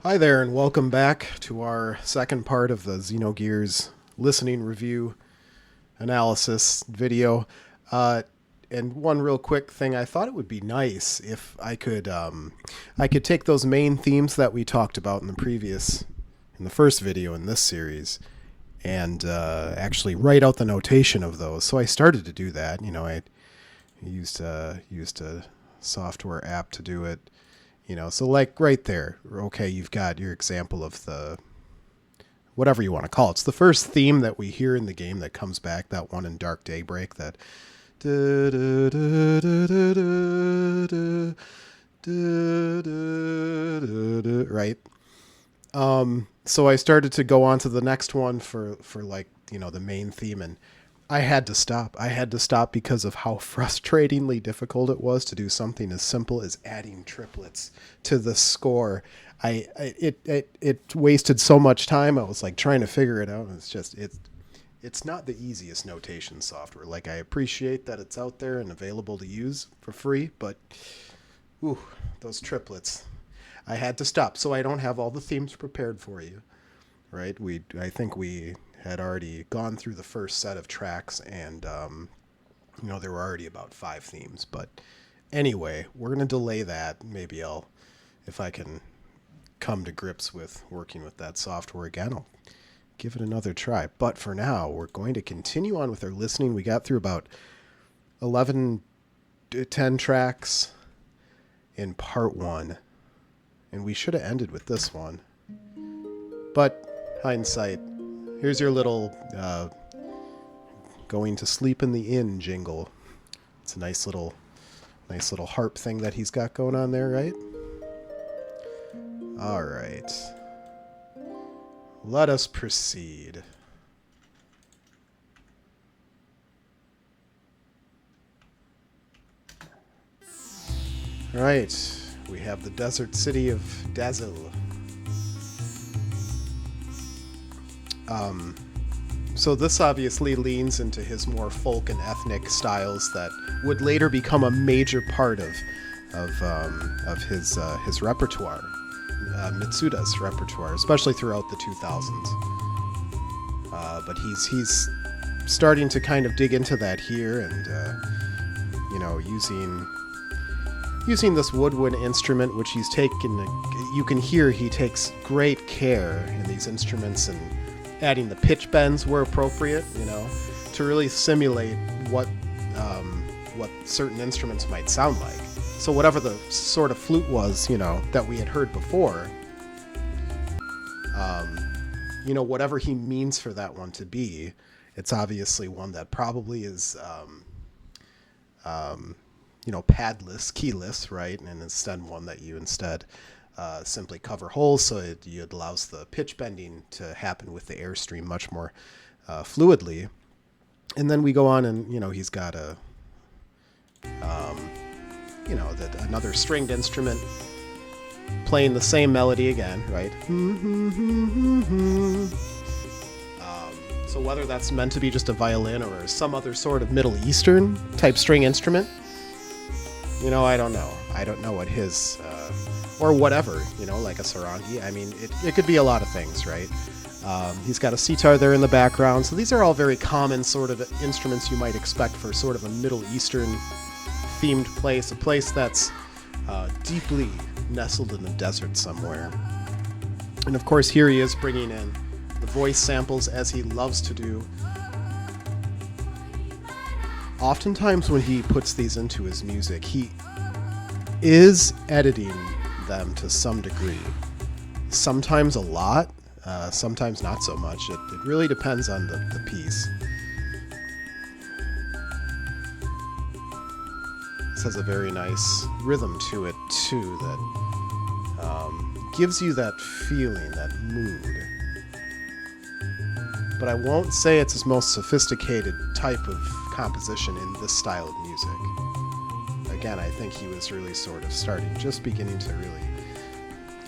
Hi there, and welcome back to our second part of the Xenogears listening review analysis video. And one real quick thing, I thought it would be nice if I could take those main themes that we talked about in the first video in this series, and actually write out the notation of those. So I started to do that. I used a software app to do it. So like right there, okay, you've got your example of the, whatever you want to call it. It's the first theme that we hear in the game that comes back, that one in Dark Daybreak, that right? So I started to go on to the next one for like, the main theme, and I had to stop. I had to stop because of how frustratingly difficult it was to do something as simple as adding triplets to the score. It wasted so much time. I was like trying to figure it out. It's not the easiest notation software. Like, I appreciate that it's out there and available to use for free, but those triplets. I had to stop, so I don't have all the themes prepared for you. Right? I think we had already gone through the first set of tracks, and there were already about 5 themes. But anyway, we're going to delay that. Maybe if I can come to grips with working with that software again, I'll give it another try. But for now, we're going to continue on with our listening. We got through about 11 to 10 tracks in part 1, and we should have ended with this one. But hindsight, here's your little going to sleep in the inn jingle. It's a nice little harp thing that he's got going on there, right? All right. Let us proceed. All right. We have the desert city of Dazil. So this obviously leans into his more folk and ethnic styles that would later become a major part of his repertoire, Mitsuda's repertoire, especially throughout the 2000s. But he's starting to kind of dig into that here, and using this woodwind instrument, which he's taken. You can hear he takes great care in these instruments, and adding the pitch bends where appropriate, to really simulate what certain instruments might sound like. So whatever the sort of flute was, that we had heard before, whatever he means for that one to be, it's obviously one that probably is, padless, keyless, right? And instead one that you simply cover holes, so it allows the pitch bending to happen with the airstream much more fluidly. And then we go on, and he's got another stringed instrument playing the same melody again, right? So whether that's meant to be just a violin or some other sort of Middle Eastern type string instrument, I don't know. I don't know what his or whatever, like a sarangi. I mean, it could be a lot of things, right? He's got a sitar there in the background. So these are all very common sort of instruments you might expect for sort of a Middle Eastern themed place, a place that's deeply nestled in the desert somewhere. And of course, here he is bringing in the voice samples, as he loves to do. Oftentimes when he puts these into his music, he is editing them to some degree. Sometimes a lot, sometimes not so much. It really depends on the piece. This has a very nice rhythm to it too, that gives you that feeling, that mood. But I won't say it's his most sophisticated type of composition in this style of music. Again, I think he was really sort of beginning to really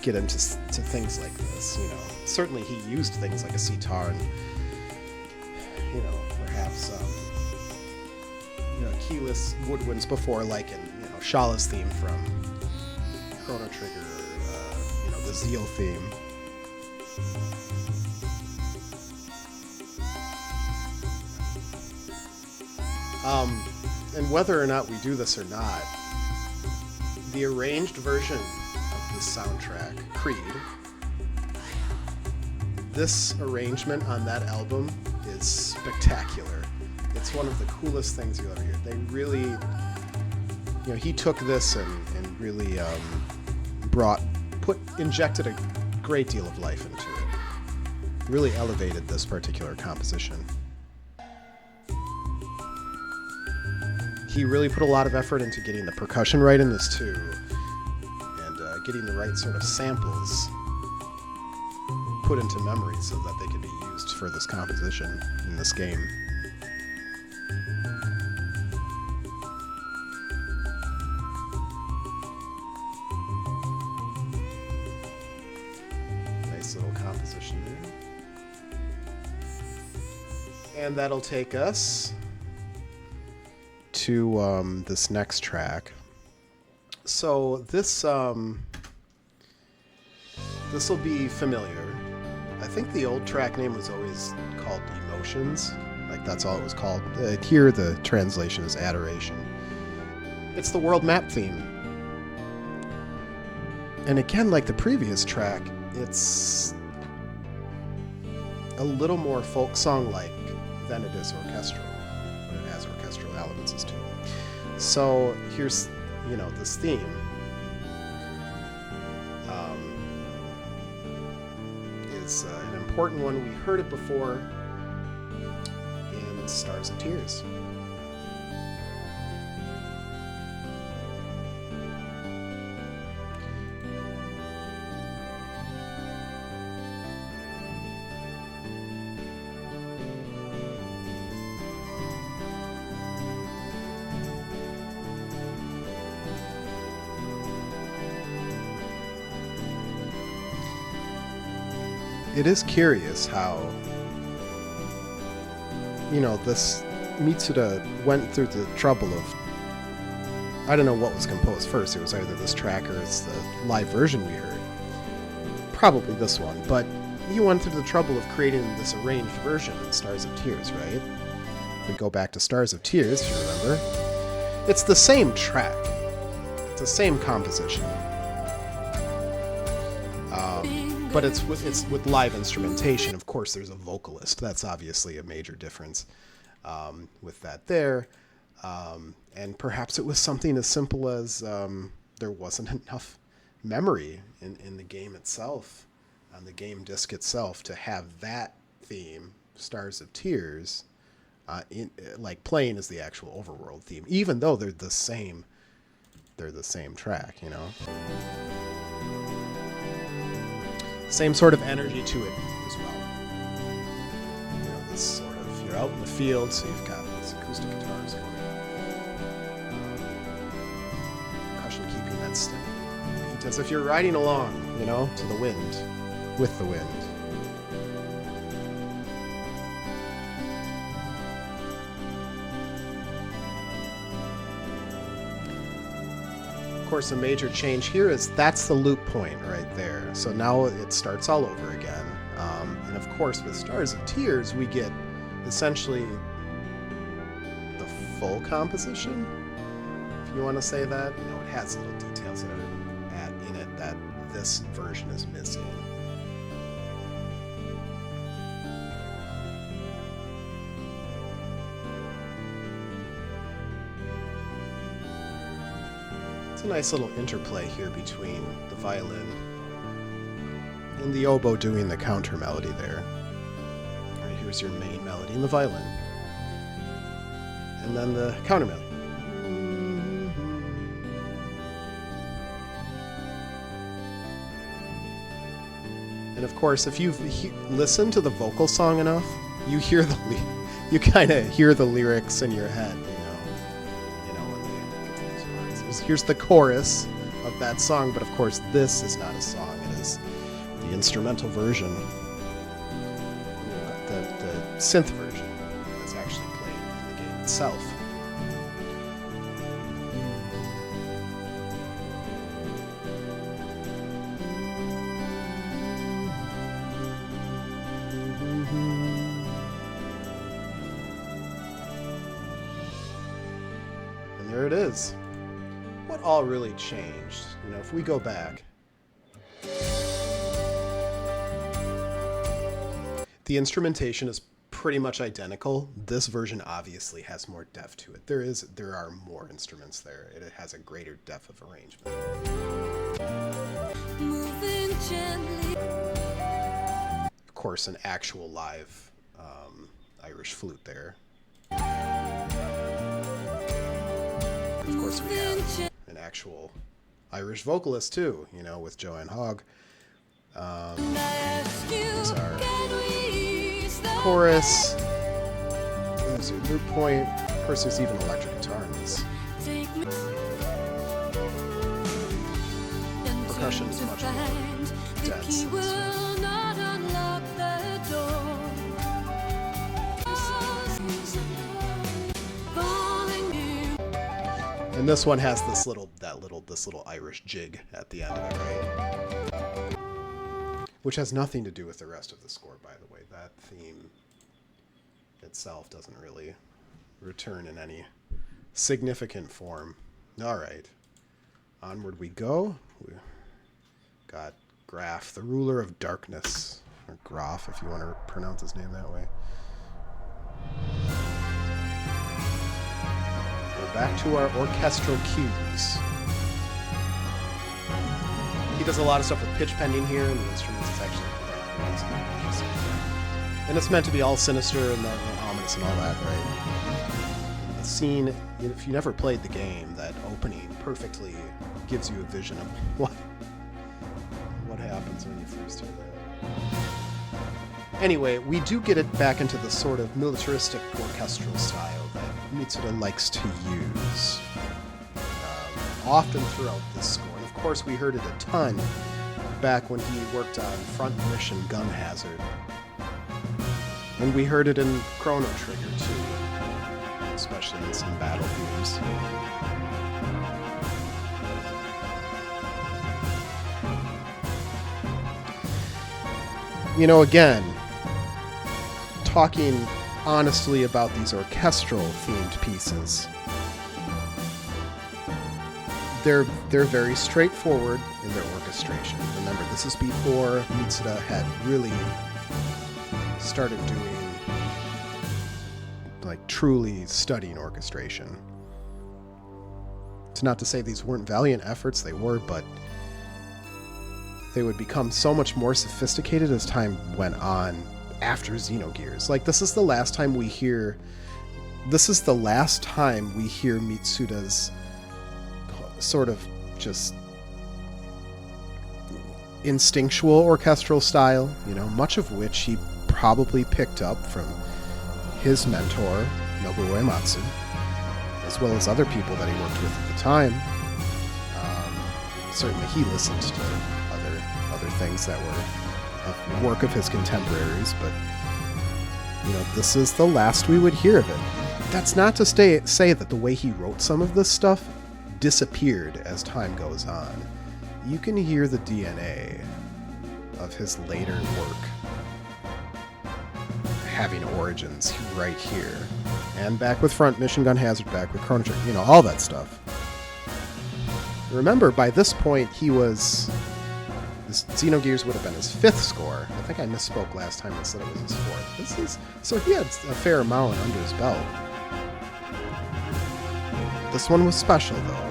get into things like this. Certainly he used things like a sitar and, perhaps, keyless woodwinds before, like in, Shala's theme from Chrono Trigger, or, Dazil theme. And whether or not we do this or not, the arranged version of the soundtrack, Creed, this arrangement on that album is spectacular. It's one of the coolest things you'll ever hear. They really, you know, he took this and really injected a great deal of life into it. Really elevated this particular composition. He really put a lot of effort into getting the percussion right in this too, and getting the right sort of samples put into memory so that they could be used for this composition in this game. Nice little composition there. And that'll take us to this next track. So this will be familiar. I think the old track name was always called Emotions. Like, that's all it was called. Here the translation is Adoration. It's the world map theme. And again, like the previous track, it's a little more folk song-like than it is orchestral. But it has orchestral elements too. So here's, you know, this theme. Is an important one. We heard it before in Stars of Tears. It is curious how, you know, this Mitsuda went through the trouble of, I don't know what was composed first. It was either this track or it's the live version we heard. Probably this one, but he went through the trouble of creating this arranged version in Stars of Tears, right? If we go back to Stars of Tears, if you remember, it's the same track. It's the same composition. But it's with live instrumentation. Of course, there's a vocalist. That's obviously a major difference with that there. And perhaps it was something as simple as there wasn't enough memory in the game itself, on the game disc itself, to have that theme, Stars of Tears, like playing as the actual overworld theme, even though they're the same track, you know. Same sort of energy to it as well. You know, this sort of, you're out in the field, so you've got these acoustic guitars going. Percussion keeping that steady beat, as if you're riding along, you know, to the wind, with the wind. Of course, a major change here is that's the loop point right there. So now it starts all over again. And of course, with Stars of Tears, we get essentially the full composition, if you want to say that. You know, it has little details that are in it that this version is missing. It's a nice little interplay here between the violin and the oboe doing the counter melody there. All right, here's your main melody in the violin. And then the counter melody. And of course, if you've listened to the vocal song enough, you kind of hear the lyrics in your head. Here's the chorus of that song, but of course this is not a song, it is the instrumental version. The synth version that's actually played in the game itself. there it is. What all really changed? You know, if we go back. The instrumentation is pretty much identical. This version obviously has more depth to it. There are more instruments there. It has a greater depth of arrangement. Moving gently. Of course, an actual live Irish flute there. Of course, we have an actual Irish vocalist too, you know, with Joanne Hogg. There's our chorus. There's your loop point. Of course, there's even electric guitar in this. Percussion is much more dense in this one. And this one has this little Irish jig at the end of it, right? Which has nothing to do with the rest of the score, by the way. That theme itself doesn't really return in any significant form. All right. Onward we go. We got Grahf, the ruler of darkness. Or Grahf, if you want to pronounce his name that way. We're back to our orchestral cues. He does a lot of stuff with pitch bending here, and the instruments is actually quite amazing. And it's meant to be all sinister and ominous and all that, right? The scene, if you never played the game, that opening perfectly gives you a vision of what happens when you first hear that. Anyway, we do get it back into the sort of militaristic orchestral style that Mitsuda likes to use often throughout this score. And of course, we heard it a ton back when he worked on Front Mission Gun Hazard. And we heard it in Chrono Trigger too, especially in some battle themes. You know, again, talking honestly about these orchestral themed pieces, they're very straightforward in their orchestration. Remember, this is before Mitsuda had really started doing, like, truly studying orchestration. It's not to say these weren't valiant efforts, they were, but they would become so much more sophisticated as time went on after Xenogears. Like, this is the last time we hear Mitsuda's sort of just instinctual orchestral style, you know, much of which he probably picked up from his mentor, Nobuo Uematsu, as well as other people that he worked with at the time. Certainly he listened to other things that were of work of his contemporaries, but you know, this is the last we would hear of it. That's not to say that the way he wrote some of this stuff disappeared as time goes on. You can hear the DNA of his later work having origins right here. And back with Front Mission Gun Hazard, back with Chrono Trigger, you know, all that stuff. Remember, by this point, Xenogears would have been his 5th score. I think I misspoke last time and said it was his 4th. So he had a fair amount under his belt. This one was special, though.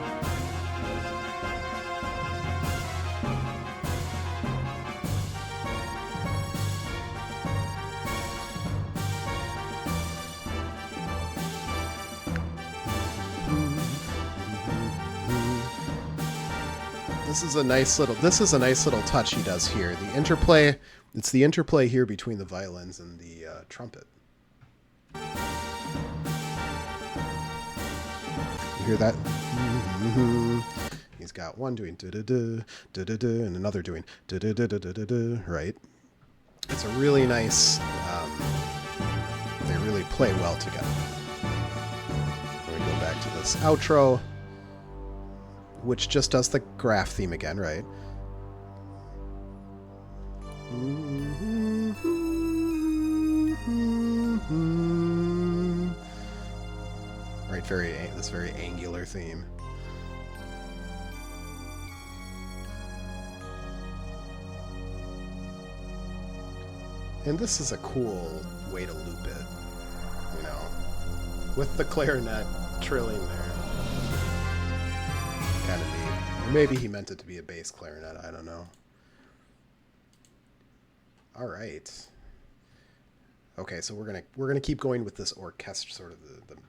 This is a nice little touch he does here. The interplay, it's the interplay here between the violins and the trumpet. You hear that? He's got one doing da-da-da, da-da-da, and another doing da-da-da-da-da-da, right? It's a really nice, they really play well together. Then we go back to this outro, which just does the Grahf theme again, right? Right, this very angular theme. And this is a cool way to loop it, you know, with the clarinet trilling there. Kind of neat. Or maybe he meant it to be a bass clarinet, I don't know. All right. Okay, so we're gonna keep going with this orchestra, sort of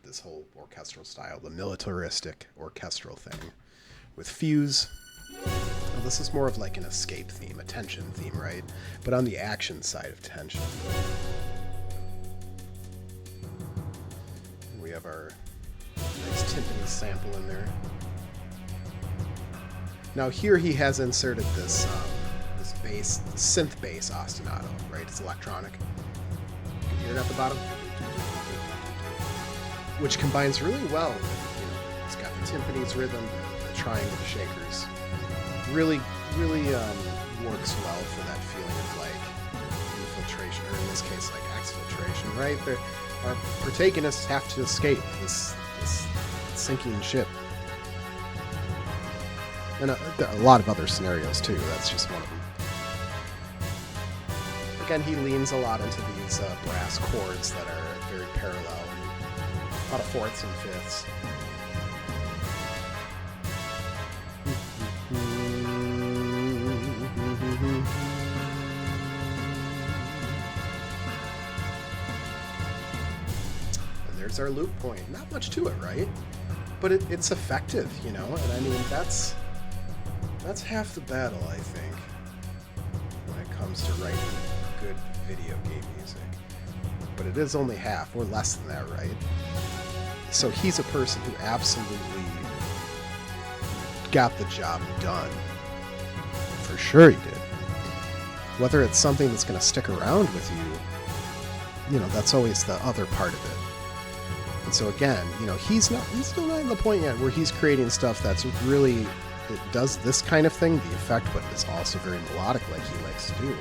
this whole orchestral style, the militaristic orchestral thing, with Fuse. Well, this is more of like an escape theme, a tension theme, right? But on the action side of tension. We have our nice timpani sample in there. Now here he has inserted this this bass, synth bass ostinato, right? It's electronic. You can hear it at the bottom, which combines really well with, you know, it's got the timpani's rhythm, the triangle, the shakers. Really works well for that feeling of like infiltration, or in this case, like exfiltration, right? Our protagonists have to escape this sinking ship. And there are a lot of other scenarios too. That's just one of them. Again, he leans a lot into these brass chords that are very parallel, and a lot of fourths and fifths. Our loop point. Not much to it, right? But it's effective, you know, and I mean that's half the battle, I think, when it comes to writing good video game music. But it is only half, or less than that, right? So he's a person who absolutely got the job done. For sure he did. Whether it's something that's going to stick around with you, you know, that's always the other part of it. And so again, you know, he's still not in the point yet where he's creating stuff that's really, it does this kind of thing, the effect, but it's also very melodic like he likes to do.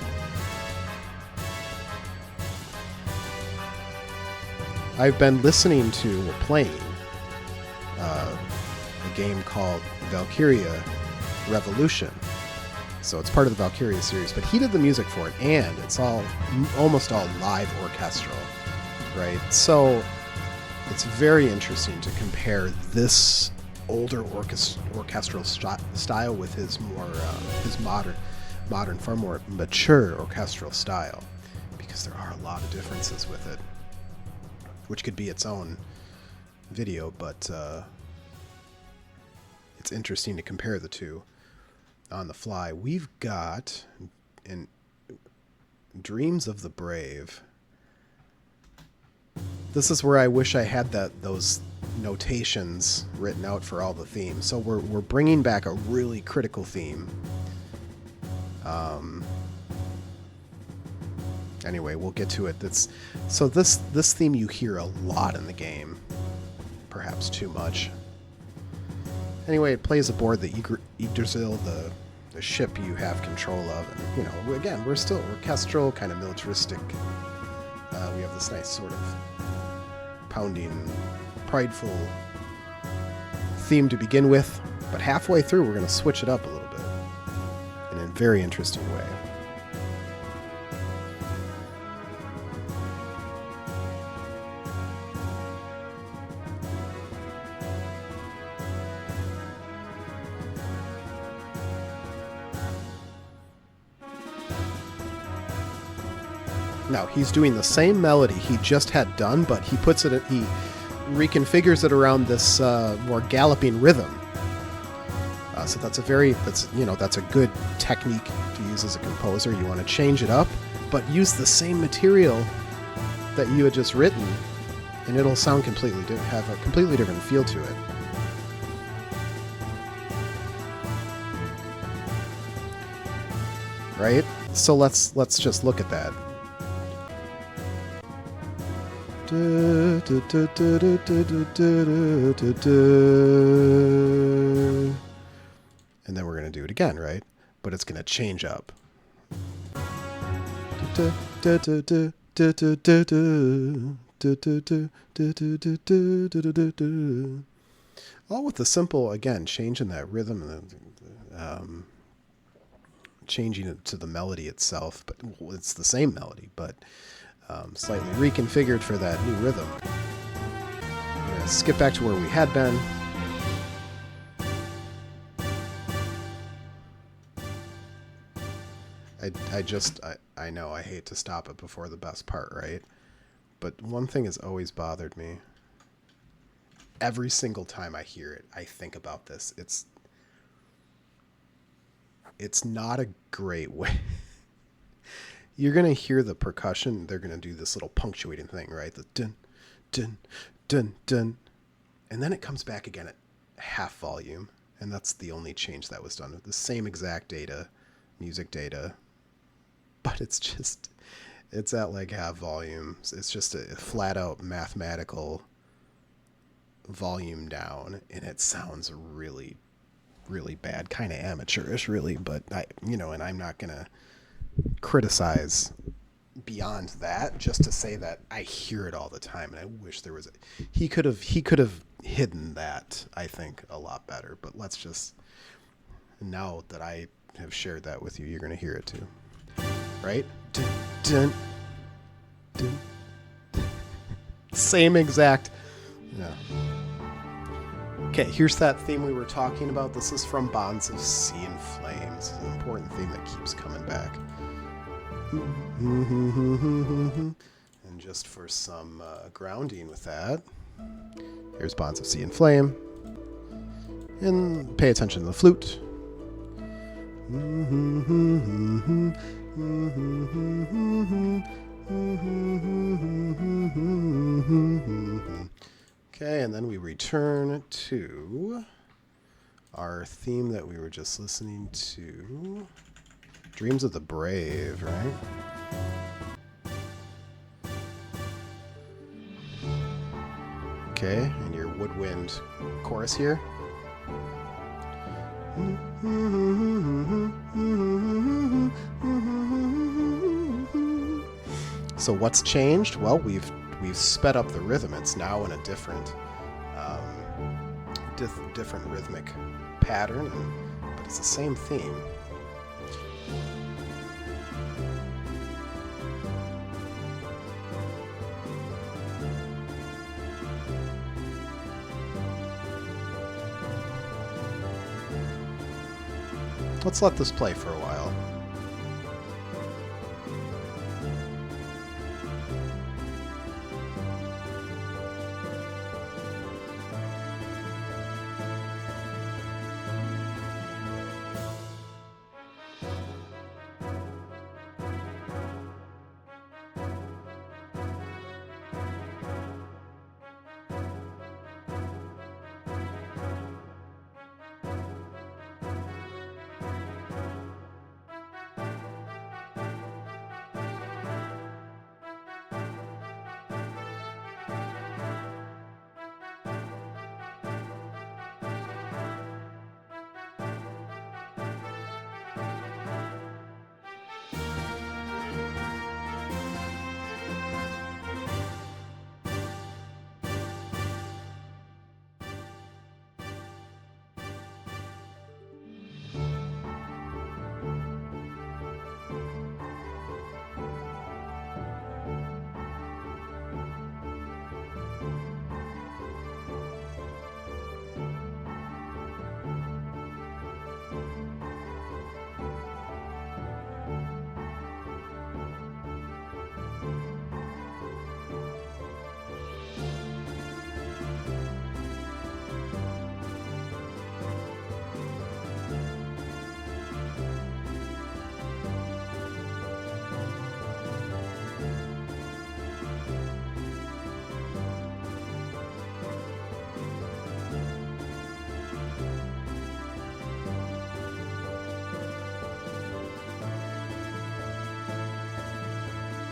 I've been listening to, or playing, a game called Valkyria Revolution. So it's part of the Valkyria series, but he did the music for it, and it's almost all live orchestral, right? So it's very interesting to compare this older orchestral style with his more his modern, far more mature orchestral style, because there are a lot of differences with it, which could be its own video, but it's interesting to compare the two on the fly. We've got in Dreams of the Brave. This is where I wish I had those notations written out for all the themes. So we're bringing back a really critical theme. Anyway, we'll get to it. So this theme you hear a lot in the game, perhaps too much. Anyway, it plays aboard the Dazil, the ship you have control of, and you know, again, we're still orchestral, kind of militaristic. We have this nice sort of pounding, prideful theme to begin with, but halfway through we're going to switch it up a little bit in a very interesting way. Now, he's doing the same melody he just had done, but he reconfigures it around this more galloping rhythm. So that's a good technique to use as a composer. You want to change it up, but use the same material that you had just written, and it'll sound completely different, have a completely different feel to it. Right? So let's just look at that. And then we're going to do it again, right? But it's going to change up. All with the simple, again, change in that rhythm and changing it to the melody itself. But it's the same melody, but slightly reconfigured for that new rhythm. I'm going to skip back to where we had been. I know I hate to stop it before the best part, right? But one thing has always bothered me. Every single time I hear it, I think about this. It's not a great way. You're going to hear the percussion. They're going to do this little punctuating thing, right? The dun, dun, dun, dun. And then it comes back again at half volume. And that's the only change that was done. The same exact data, music data. But it's at like half volume. It's just a flat out mathematical volume down. And it sounds really, really bad. Kind of amateurish, really. But, and I'm not going to criticize beyond that, just to say that I hear it all the time, and I wish there was he could have hidden that, I think, a lot better. But let's just, now that I have shared that with you, you're going to hear it too, right? Dun, dun, dun. Same exact. Yeah. Okay, here's that theme we were talking about. This is from Bonds of Sea and Flames. It's an important theme that keeps coming back. And just for some grounding with that, here's Bonds of Sea and Flame. And pay attention to the flute. Okay, and then we return to our theme that we were just listening to. Dreams of the Brave, right? Okay, and your woodwind chorus here. So what's changed? Well, we've sped up the rhythm. It's now in a different different rhythmic pattern, but it's the same theme. Let's let this play for a while.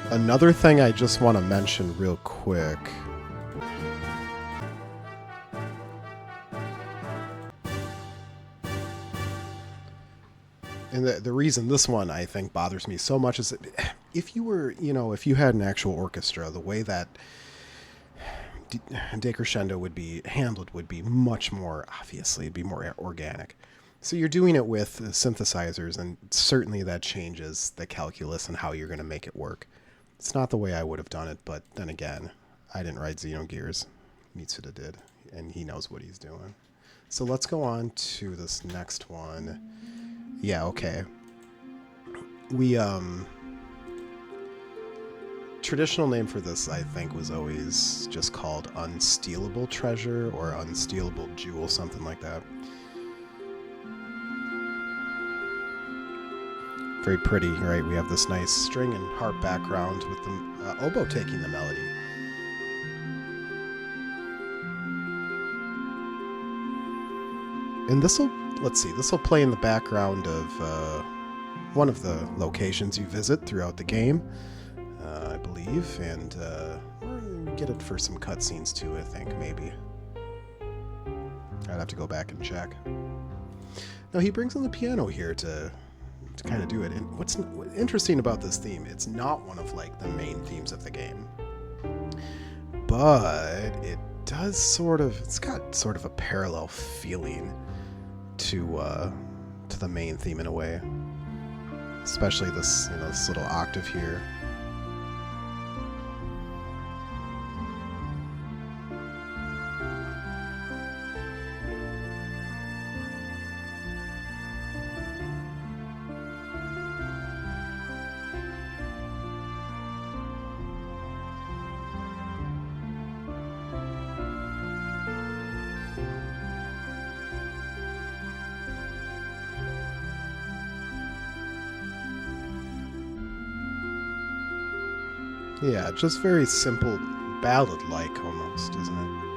Another thing I just want to mention real quick. And the reason this one, I think, bothers me so much is that if you were, if you had an actual orchestra, the way that decrescendo would be handled would be much more, obviously, it'd be more organic. So you're doing it with synthesizers, and certainly that changes the calculus and how you're going to make it work. It's not the way I would have done it, but then again, I didn't write Xenogears. Mitsuda did, and he knows what he's doing. So let's go on to this next one. Yeah, okay. We, traditional name for this, I think, was always just called Unstealable Treasure or Unstealable Jewel, something like that. Very pretty, right? We have this nice string and harp background with the oboe taking the melody. And this'll, let's see, this'll play in the background of one of the locations you visit throughout the game, I believe, and or get it for some cutscenes too, I think, maybe. I'd have to go back and check. Now he brings in the piano here to kind of do it. And what's interesting about this theme, it's not one of like the main themes of the game, but it does sort of, it's got sort of a parallel feeling to the main theme in a way, especially this, you know, this little octave here. Yeah, just very simple, ballad-like almost, isn't it?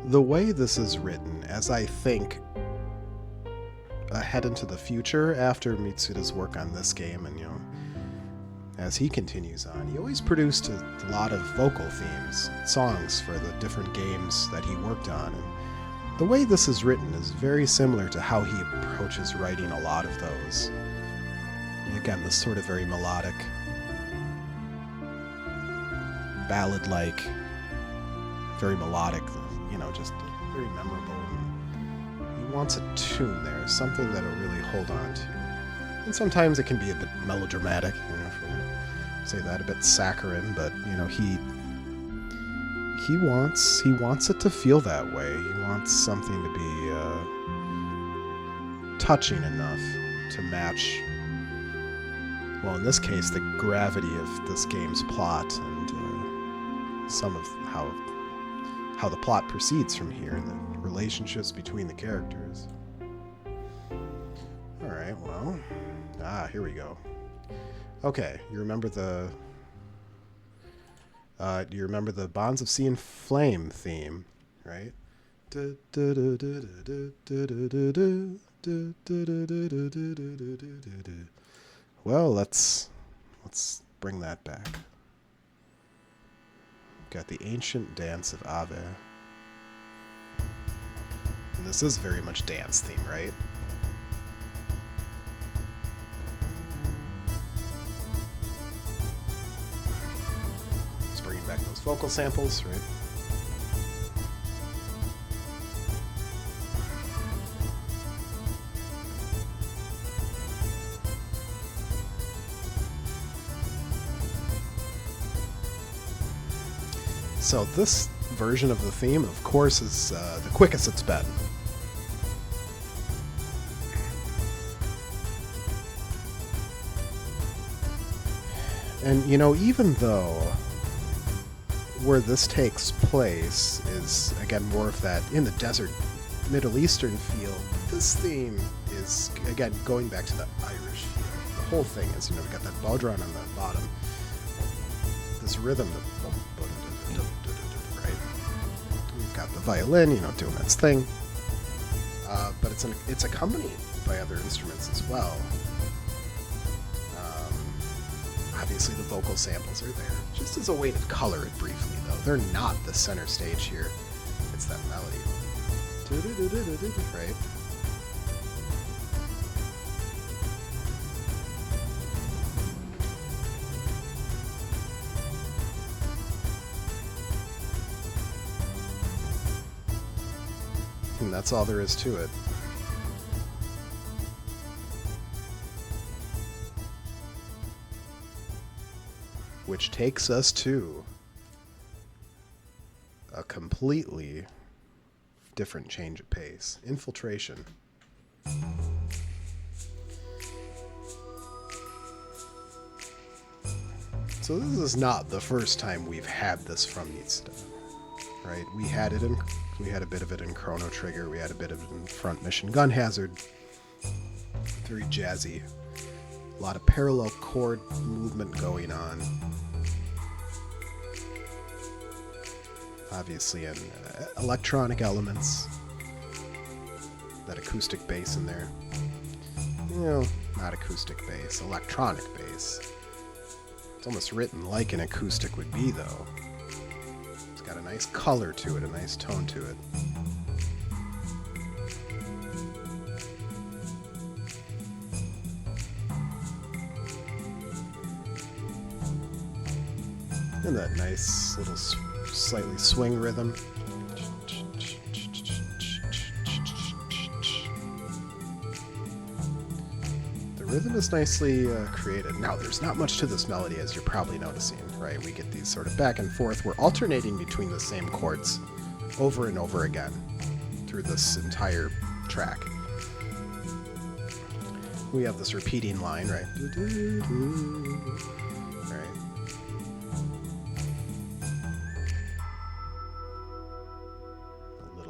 The way this is written, as I think ahead into the future after Mitsuda's work on this game, and, you know, as he continues on, he always produced a lot of vocal themes, songs for the different games that he worked on, and the way this is written is very similar to how he approaches writing a lot of those. And again, this sort of very melodic, ballad-like, very melodic, you know, just very memorable. He wants a tune there, something that'll really hold on to. And sometimes it can be a bit melodramatic, you know, if we say that, a bit saccharine, but, you know, he wants it to feel that way. He wants something to be touching enough to match, well, in this case, the gravity of this game's plot and some of how the plot proceeds from here, and the relationships between the characters. Alright, well, here we go. Okay, you remember the do you remember the Bonds of Sea and Flame theme, right? Well, let's bring that back. Got the ancient dance of Aveh. And this is very much dance theme, right? Just bringing back those vocal samples, right? So this version of the theme, of course, is the quickest it's been. And, you know, even though where this takes place is, again, more of that in the desert, Middle Eastern feel, this theme is, again, going back to the Irish feel. The whole thing is, you know, we got that bodhran on the bottom, this rhythm, right? got the violin, you know, doing its thing. But it's accompanied by other instruments as well. Obviously, the vocal samples are there, just as a way to color it briefly, though. They're not the center stage here. It's that melody. Right? And that's all there is to it. Which takes us to a completely different change of pace. Infiltration. So this is not the first time we've had this from Nitsuda, right? We had a bit of it in Chrono Trigger. We had a bit of it in Front Mission Gun Hazard. Very jazzy. A lot of parallel chord movement going on. Obviously, in electronic elements. That acoustic bass in there. You know, not acoustic bass, electronic bass. It's almost written like an acoustic would be, though. It's got a nice color to it, a nice tone to it. And that nice little slightly swing rhythm. The rhythm is nicely created. Now, there's not much to this melody, as you're probably noticing, right? We get these sort of back and forth. We're alternating between the same chords over and over again through this entire track. We have this repeating line, right? Right.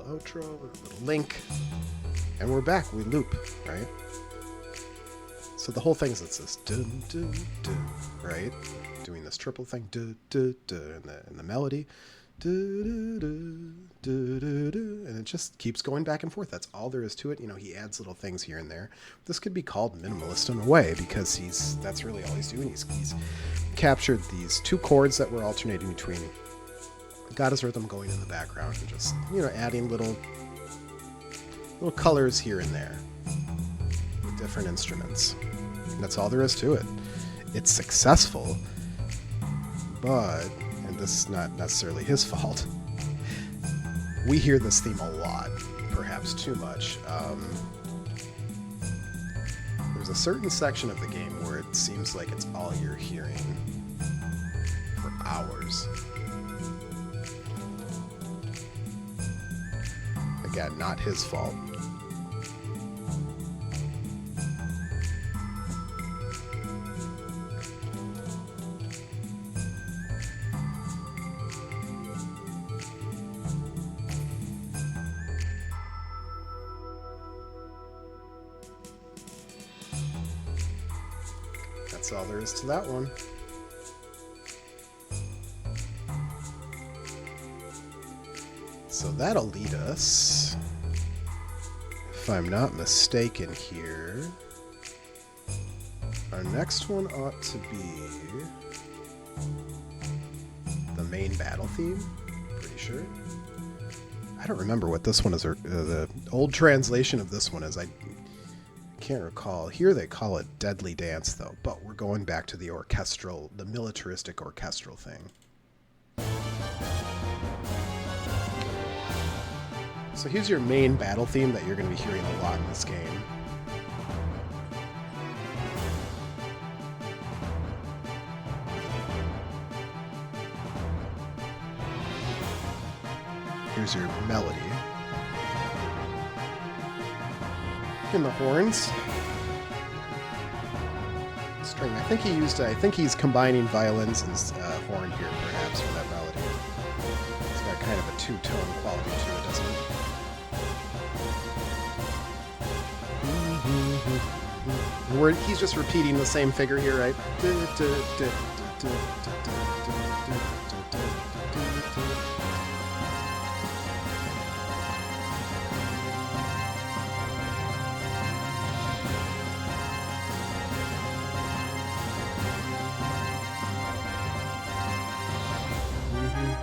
Outro, a little link, and we're back. We loop, right? So the whole thing is it's this dun, dun, dun, right? Doing this triple thing, dun, dun, dun, in the melody, dun, dun, dun, dun, dun, and it just keeps going back and forth. That's all there is to it. You know, he adds little things here and there. This could be called minimalist in a way because that's really all he's doing. He's captured these two chords that we're alternating between. Got his rhythm going in the background and just, you know, adding little colors here and there with different instruments. And that's all there is to it. It's successful, but, and this is not necessarily his fault, we hear this theme a lot, perhaps too much. There's a certain section of the game where it seems like it's all you're hearing for hours. Again, not his fault. That's all there is to that one. So that'll lead us, if I'm not mistaken here, our next one ought to be the main battle theme, pretty sure. I don't remember what this one is, or the old translation of this one is. I can't recall. Here they call it Deadly Dance, though, but we're going back to the orchestral, the militaristic orchestral thing. So here's your main battle theme that you're going to be hearing a lot in this game. Here's your melody. And the horns. String. I think he's combining violins and horn here, perhaps, for that melody. It's got kind of a two-tone quality to it, doesn't it? He's just repeating the same figure here, right?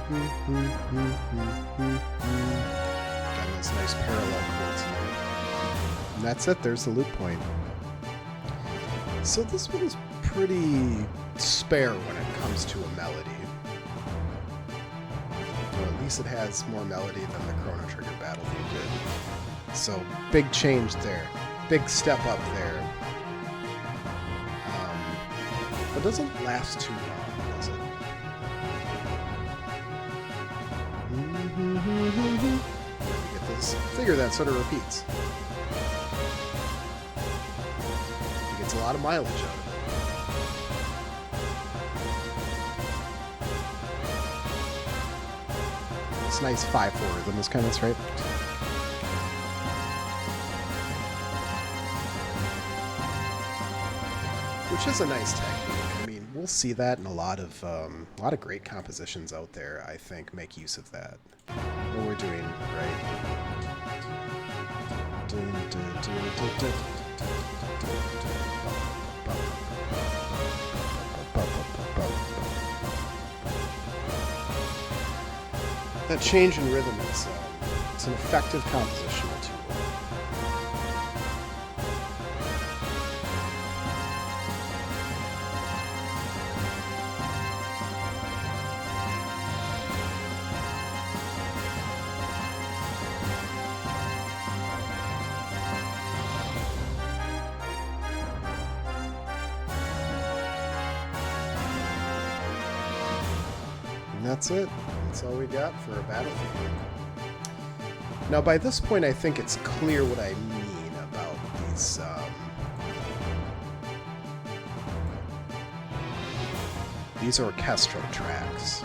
Got those nice parallel chords in there. And that's it. There's the loop point. So this one's pretty spare when it comes to a melody. Well, at least it has more melody than the Chrono Trigger Battle theme did. So big change there. Big step up there. But it doesn't last too long, does it? We get this figure that sort of repeats. He gets a lot of mileage out of it. It's nice 5/4 rhythm is kind of straight. Which is a nice technique. I mean, we'll see that in a lot of great compositions out there. I think make use of that. What we're doing, right? That change in rhythm is it's an effective compositional tool. That's it. That's all we got for a battle theme. Now, by this point, I think it's clear what I mean about these orchestral tracks.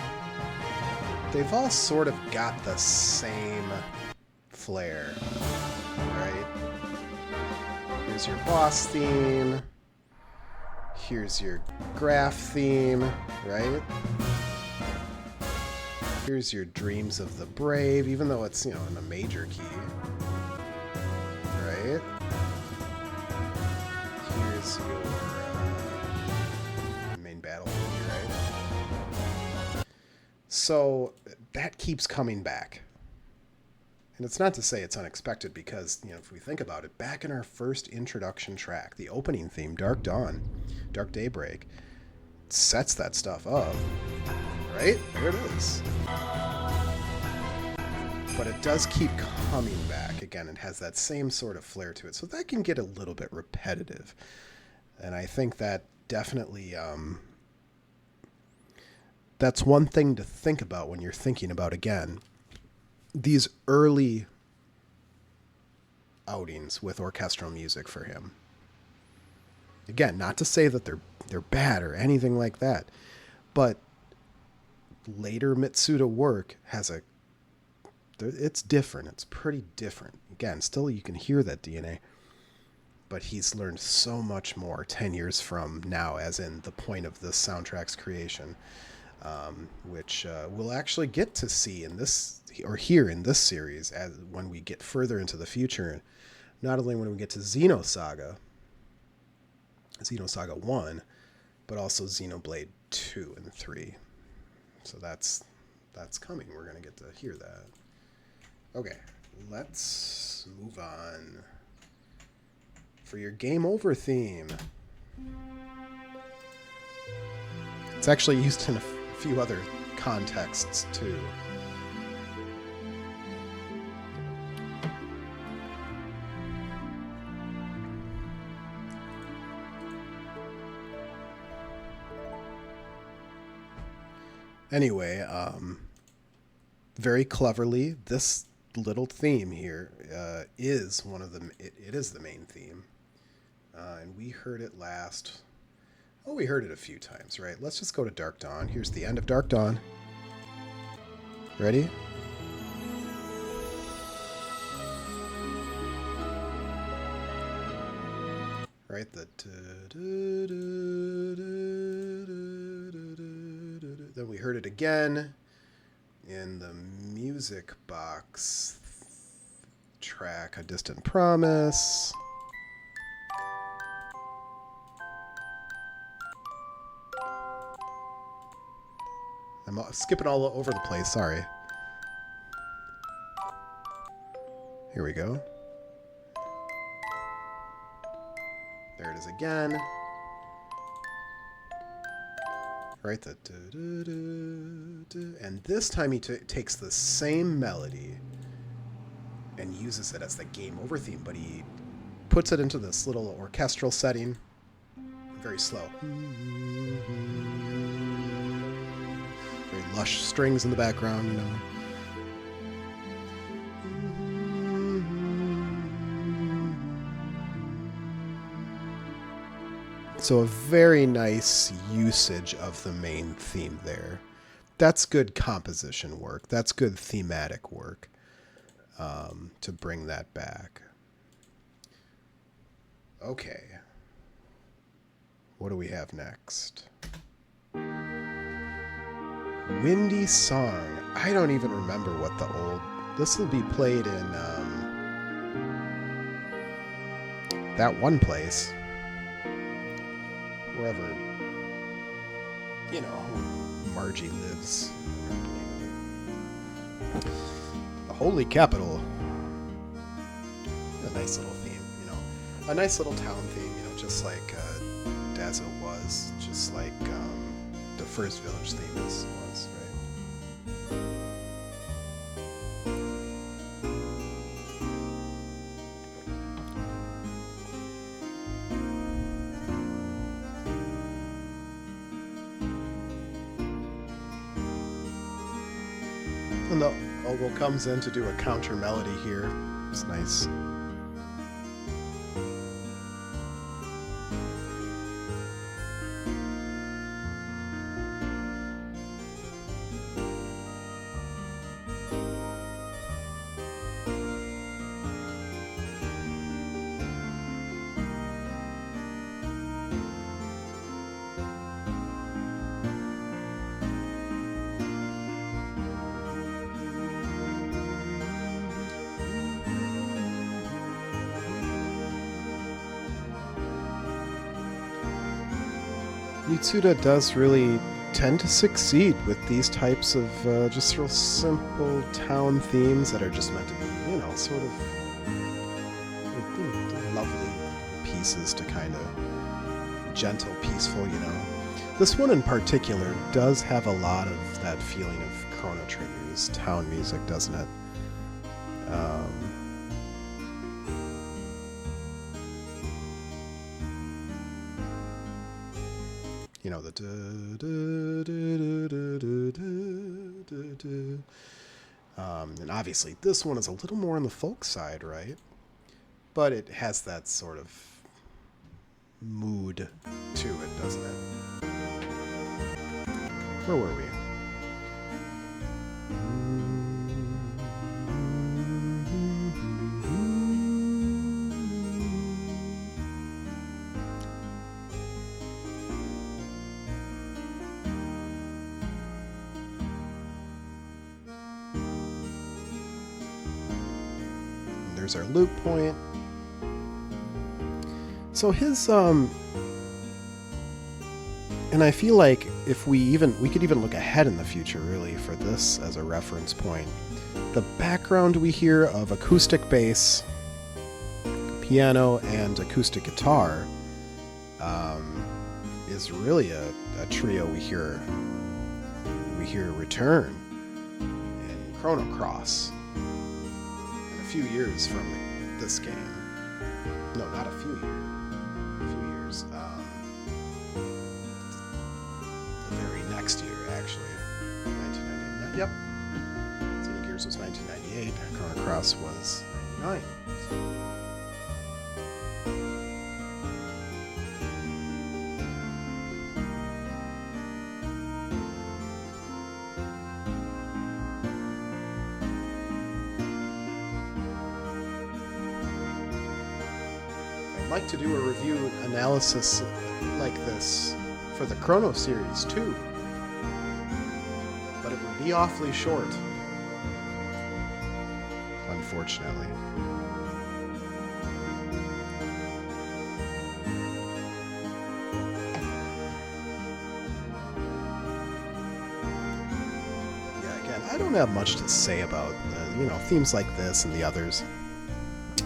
They've all sort of got the same flair, right? Here's your boss theme. Here's your Grahf theme, right? Here's your Dreams of the Brave, even though it's, you know, in a major key. Right? Here's your main battle theme, right? So that keeps coming back. And it's not to say it's unexpected because, you know, if we think about it, back in our first introduction track, the opening theme, Dark Dawn, Dark Daybreak, sets that stuff up. Right? There it is. But it does keep coming back. Again, it has that same sort of flair to it. So that can get a little bit repetitive. And I think that definitely, that's one thing to think about when you're thinking about, again, these early outings with orchestral music for him. Again, not to say that they're bad or anything like that, but later Mitsuda work has it's different. It's pretty different. Again, still you can hear that DNA, but he's learned so much more 10 years from now, as in the point of this soundtrack's creation, which we'll actually get to see in this, or hear in this series, as when we get further into the future, not only when we get to Xenosaga 1, but also Xenoblade 2 and 3. So that's coming. We're going to get to hear that. Okay, let's move on. For your game over theme. It's actually used in a few other contexts too. Anyway, very cleverly, this little theme here is one of the. It is the main theme, and we heard it last. Oh, we heard it a few times, right? Let's just go to Dark Dawn. Here's the end of Dark Dawn. Ready? Right, then we heard it again in the music box track, A Distant Promise. I'm skipping all over the place, sorry. Here we go. There it is again. Right, and this time he takes the same melody and uses it as the game over theme, but he puts it into this little orchestral setting. Very slow. Very lush strings in the background, you know. So a very nice usage of the main theme there. That's good composition work. That's good thematic work to bring that back. Okay. What do we have next? Windy Song. I don't even remember what the old... This will be played in that one place. Wherever, you know, Margie lives. The Holy Capital. A nice little theme, you know. A nice little town theme, you know, just like Dazil was. Just like the first village theme was, right? And the oboe comes in to do a counter melody here. It's nice. Yutsuda does really tend to succeed with these types of just real simple town themes that are just meant to be, you know, sort of lovely pieces to kind of gentle, peaceful, you know. This one in particular does have a lot of that feeling of Chrono Trigger's town music, doesn't it? You know, the and obviously this one is a little more on the folk side, right? But it has that sort of mood to it, doesn't it? Where were we? There's our loop point. So his and I feel like if we could even look ahead in the future really for this as a reference point. The background we hear of acoustic bass, piano, and acoustic guitar is really a trio we hear return in Chrono Cross. A few years from this game. No, not a few years. A few years. The very next year, actually. 1999. Yep. Xenogears was 1998. Chrono Cross was 99. Like to do a review analysis like this for the Chrono series too, but it would be awfully short, unfortunately. I don't have much to say about themes like this and the others.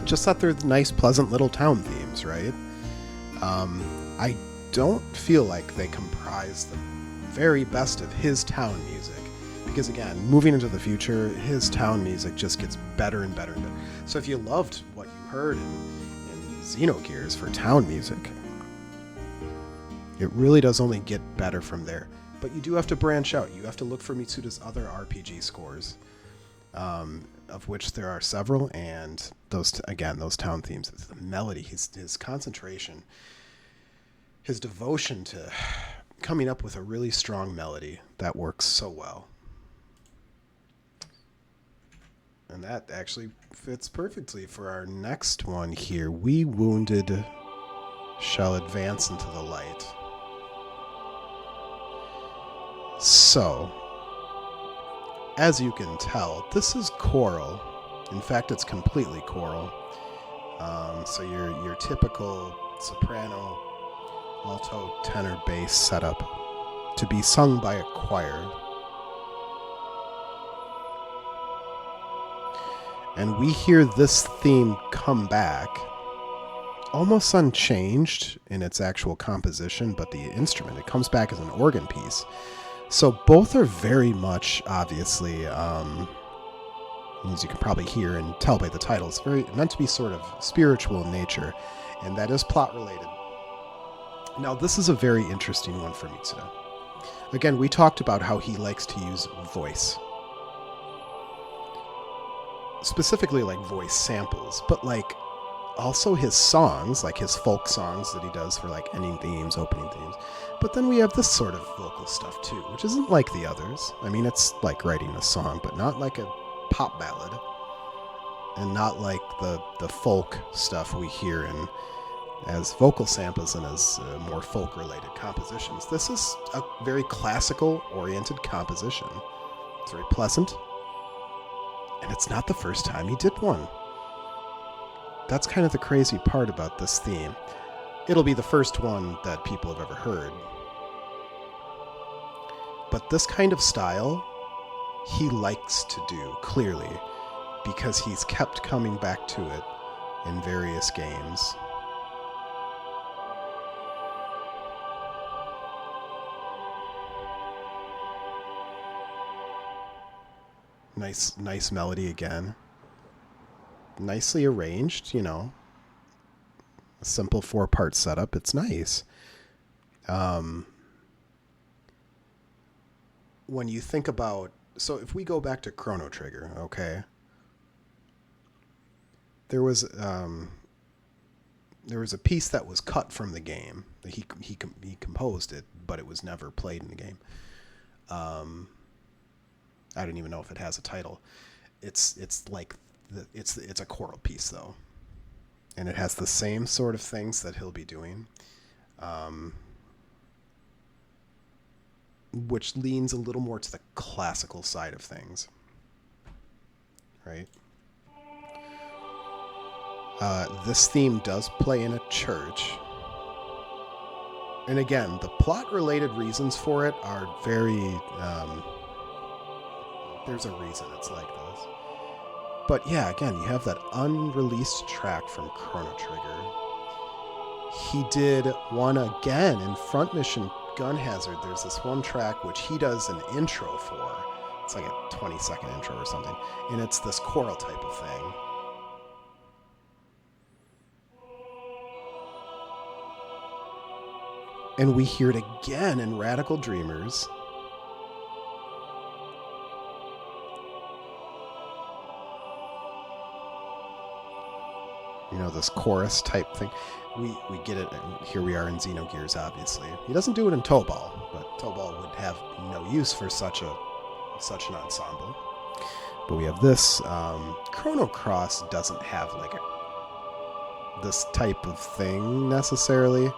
Just that they're nice, pleasant little town themes, right? I don't feel like they comprise the very best of his town music. Because again, moving into the future, his town music just gets better and better and better. So if you loved what you heard in Xenogears for town music, it really does only get better from there. But you do have to branch out. You have to look for Mitsuda's other RPG scores, of which there are several, and those town themes, the melody, his concentration, his devotion to coming up with a really strong melody that works so well. And that actually fits perfectly for our next one here. We Wounded shall advance into the light. So, as you can tell, this is choral. In fact, it's completely choral. So your typical soprano, alto, tenor, bass setup to be sung by a choir. And we hear this theme come back almost unchanged in its actual composition, but the instrument, it comes back as an organ piece. So both are very much, obviously, as you can probably hear and tell by the titles, very meant to be sort of spiritual in nature, and that is plot related. Now, this is a very interesting one for Mitsuda. Again, we talked about how he likes to use voice. Specifically like voice samples, but like also his songs, like his folk songs that he does for like ending themes, opening themes. But then we have this sort of vocal stuff too, which isn't like the others. I mean, it's like writing a song, but not like a pop ballad, and not like the folk stuff we hear in as vocal samples and as more folk related compositions. This is a very classical oriented composition. It's very pleasant. And it's not the first time he did one. That's kind of the crazy part about this theme. It'll be the first one that people have ever heard. But this kind of style, he likes to do, clearly, because he's kept coming back to it in various games. Nice melody again. Nicely arranged, A simple 4-part setup. It's nice. When you think about... So if we go back to Chrono Trigger, okay? There was a piece that was cut from the game. He composed it, but it was never played in the game. I don't even know if it has a title. It's a choral piece though, and it has the same sort of things that he'll be doing, which leans a little more to the classical side of things, right? This theme does play in a church, and again, the plot-related reasons for it are very. There's a reason it's like this. But yeah, again, you have that unreleased track from Chrono Trigger. He did one again in Front Mission Gun Hazard. There's this one track which he does an intro for. It's like a 20-second intro or something. And it's this choral type of thing. And we hear it again in Radical Dreamers. This chorus type thing. We get it. Here we are in Xenogears, obviously. He doesn't do it in Tobal, but Tobal would have no use for such an ensemble. But we have this. Chrono Cross doesn't have like this type of thing necessarily,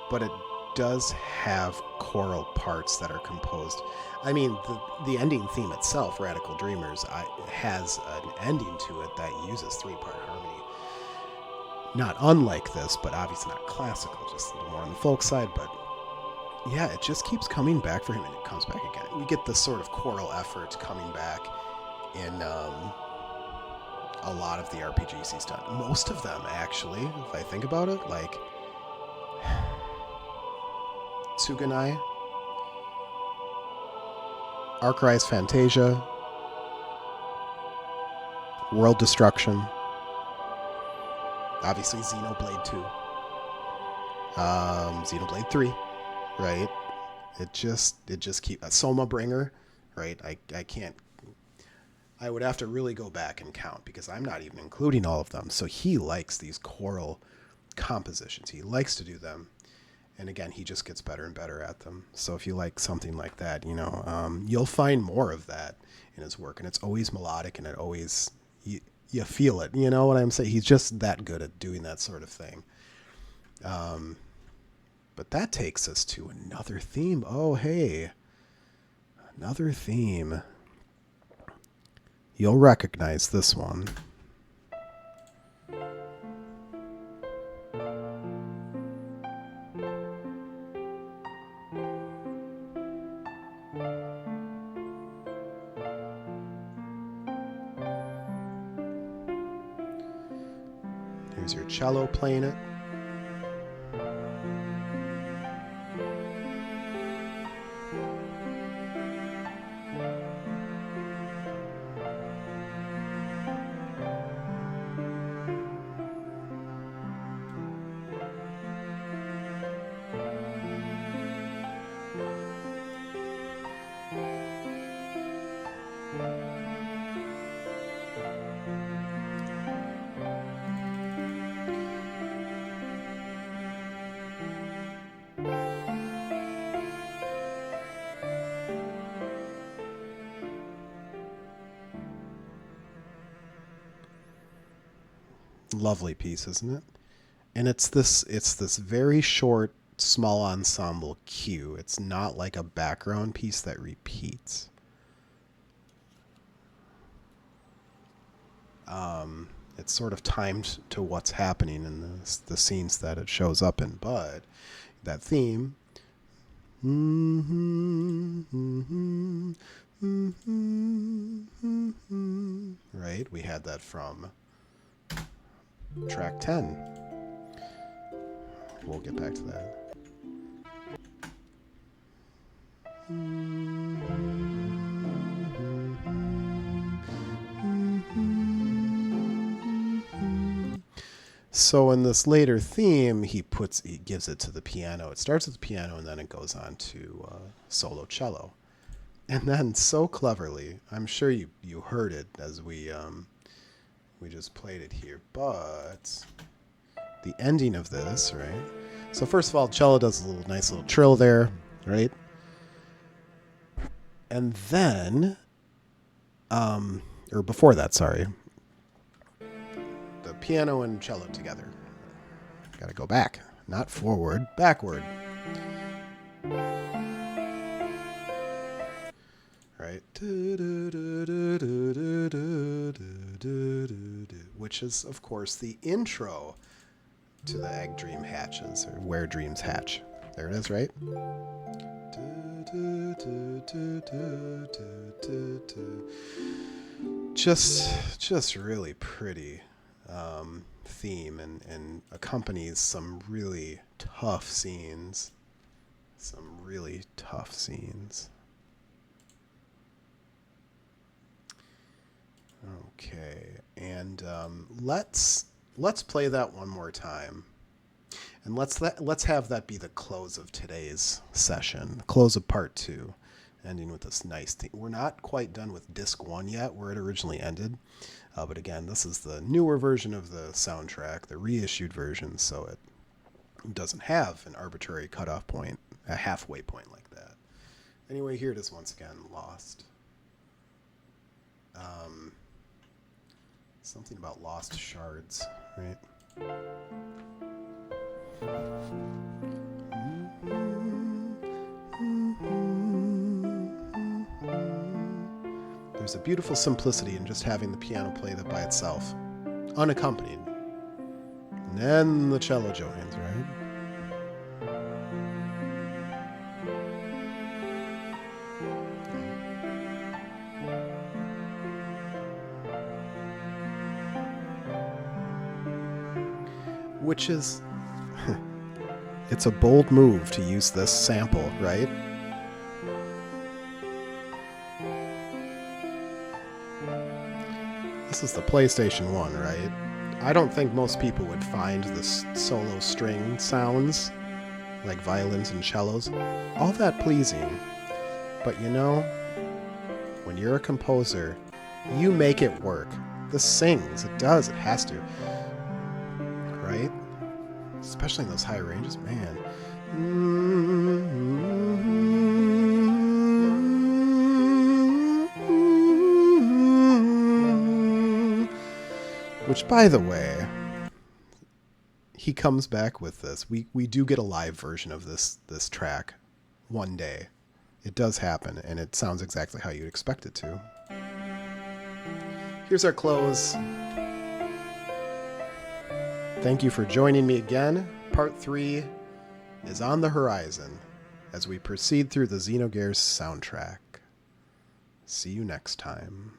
but it does have choral parts that are composed. I mean, the ending theme itself, Radical Dreamers, has an ending to it that uses 3-part harmony. Not unlike this, but obviously not classical, just a little more on the folk side. But yeah, it just keeps coming back for him, and it comes back again. We get this sort of choral effort coming back in a lot of the RPGs he's done. Most of them, actually, if I think about it, like Tsuganai, Arcrise Fantasia, World Destruction, obviously Xenoblade 2, Xenoblade 3, right? It just keeps Soma Bringer, right? I can't. I would have to really go back and count because I'm not even including all of them. So he likes these choral compositions. He likes to do them. And again, he just gets better and better at them. So if you like something like that, you know, you'll find more of that in his work. And it's always melodic, and it always, you feel it. You know what I'm saying? He's just that good at doing that sort of thing. But that takes us to another theme. Oh, hey. Another theme. You'll recognize this one. Here's your cello playing it. Lovely piece, isn't it? And it's this very short, small ensemble cue. It's not like a background piece that repeats. It's sort of timed to what's happening in the scenes that it shows up in. But that theme, right? We had that from track 10. We'll get back to that. So in this later theme, he gives it to the piano. It starts with the piano, and then it goes on to solo cello. And then so cleverly, I'm sure you heard it as we just played it here, but the ending of this, right? So first of all, cello does a nice little trill there, right? And then, or before that, sorry, the piano and cello together. Gotta go back, not forward, backward. Right? Which is, of course, the intro to the Egg Dream Hatches, or Where Dreams Hatch. There it is, right? Just really pretty theme, and accompanies some really tough scenes. Okay, and let's play that one more time, and let's have that be the close of today's session, close of part 2, ending with this nice theme. We're not quite done with disc 1 yet, where it originally ended, but again, this is the newer version of the soundtrack, the reissued version, so it doesn't have an arbitrary cutoff point, a halfway point like that. Anyway, here it is once again, Lost. Something about lost shards, right? There's a beautiful simplicity in just having the piano play that by itself, unaccompanied. And then the cello joins, right? which is... it's a bold move to use this sample, right? This is the PlayStation 1, right? I don't think most people would find the solo string sounds, like violins and cellos, all that pleasing. But you know, when you're a composer, you make it work. This sings. It does. It has to. Right? Especially in those high ranges, man. Which, by the way, he comes back with this. We do get a live version of this track one day. It does happen, and it sounds exactly how you'd expect it to. Here's our close. Thank you for joining me again. Part 3 is on the horizon as we proceed through the Xenogears soundtrack. See you next time.